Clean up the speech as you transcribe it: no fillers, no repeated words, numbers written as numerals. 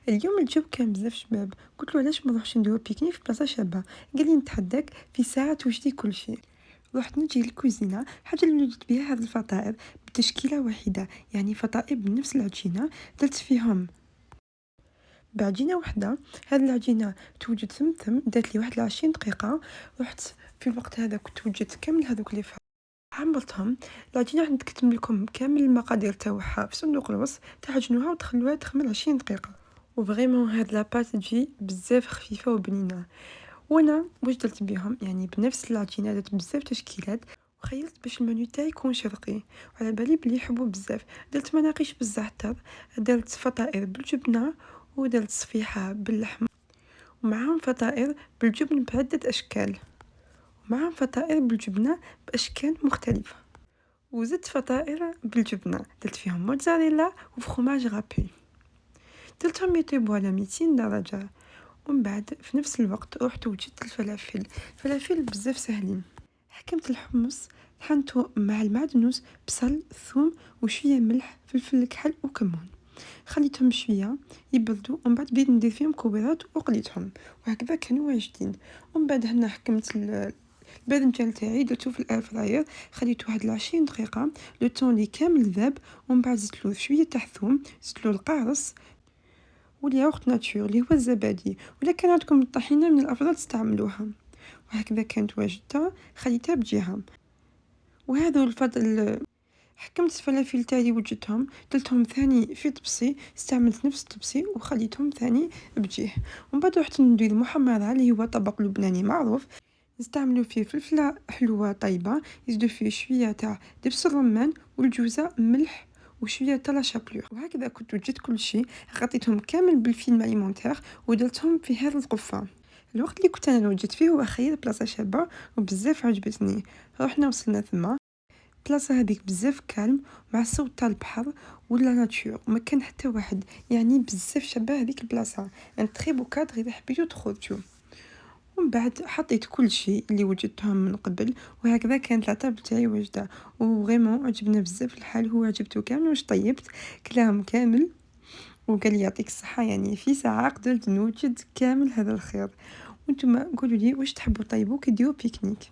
اليوم الجو كان بزاف شباب، قلت له علاش ما نروحش نديرو بيكنيك في بلاصه شابه. قال لي نتحداك في ساعه توجدي كل شيء. رحت نجي للكوزينه، حاجه اللي وجدت بها هذه الفطائر بتشكيله واحده، يعني فطائر بنفس العجينه درت فيهم بعجينه واحده. هذه العجينه توجد ثم دات لي واحد 20 دقيقه. رحت في الوقت هذا كنت وجدت كامل هذوك اللي عمرتهم. العجينه راح نكتب لكم كامل المقادير تاعها في صندوق الوصف، تعجنوها وتخلوها تخمر 20 دقيقه. وفريمون هاد لاباط تجي بزاف خفيفه وبنينه. وانا واش درت بيهم؟ يعني بنفس العجينه درت بزاف تشكيلات، وخيلت باش المنيو تاعي يكون شرقي، وعلى بالي بلي يحبوا بزاف. درت مناقيش بالزعتر، درت فطائر بالجبنه، ودرت صفيحه باللحم، ومعاهم فطائر بالجبن بعده اشكال، ومعاهم فطائر بالجبنه باشكال مختلفه، وزدت فطائر بالجبنه درت فيهم موتزاريلا وفرماج غابي. درتهم يطيبوا على 200 درجه. ومن بعد في نفس الوقت رحت وجدت الفلافل بزاف سهلين. حكمت الحمص، طحنته مع المعدنوس، بصل، ثوم، وشويه ملح، فلفل كحل وكمون. خليتهم شويه يبردوا، ومن بعد بديت ندير فيهم كبيرات وقليتهم، وهكذا كانوا واجدين. ومن بعد هنا حكمت الباذنجان تاعي، درتو في الاير فراير، خليته واحد 20 دقيقه لو طون لي كامل ذاب. ومن بعد زدت شويه تاع ثوم، زدت القارص والياغورت ناتور اللي هو الزبادي، ولا كان عندكم الطحينه من الافضل تستعملوها. وهكذا كانت واجدة، خليتها بجهه. وهذا الفضل حكمت الفلافل تاعي وجدتهم، درتهم ثاني في طبسي، استعملت نفس الطبسي وخليتهم ثاني بجيه. ومن بعد رحت ندير المحمره اللي هو طبق لبناني معروف، نستعملوا فيه فلفله حلوه طيبه، يزيدوا فيه شويه تاع دبس الرمان والجوزه، ملح، وشويه تاع لا شابلور. وهكذا كنت وجدت كل شيء، غطيتهم كامل بالفيلم اليمونتير ودرتهم في هذا القفه. الوقت اللي كنت انا وجدت فيه هو خير بلاصه شابه وبزاف عجبتني. رحنا وصلنا ثم بلاصه هذيك بزاف كالم، مع الصوت تاع البحر ولا ناتور، وما كان حتى واحد، يعني بزاف شابه هذيك البلاصه، ان تري بو كادر اذا حبيتو تخرجوا. ومن بعد حطيت كل شيء اللي وجدتهم من قبل، وهكذا كانت العطاب تاعي واجده. وغيمون عجبنا بزاف الحال، هو عجبته كامل واش طيبت كلام كامل، وقال لي يعطيك الصحه، يعني في ساعه قدرت نوجد كامل هذا الخير. وانتم قولوا لي واش تحبوا طيبوا كي ديروا بيكنيك.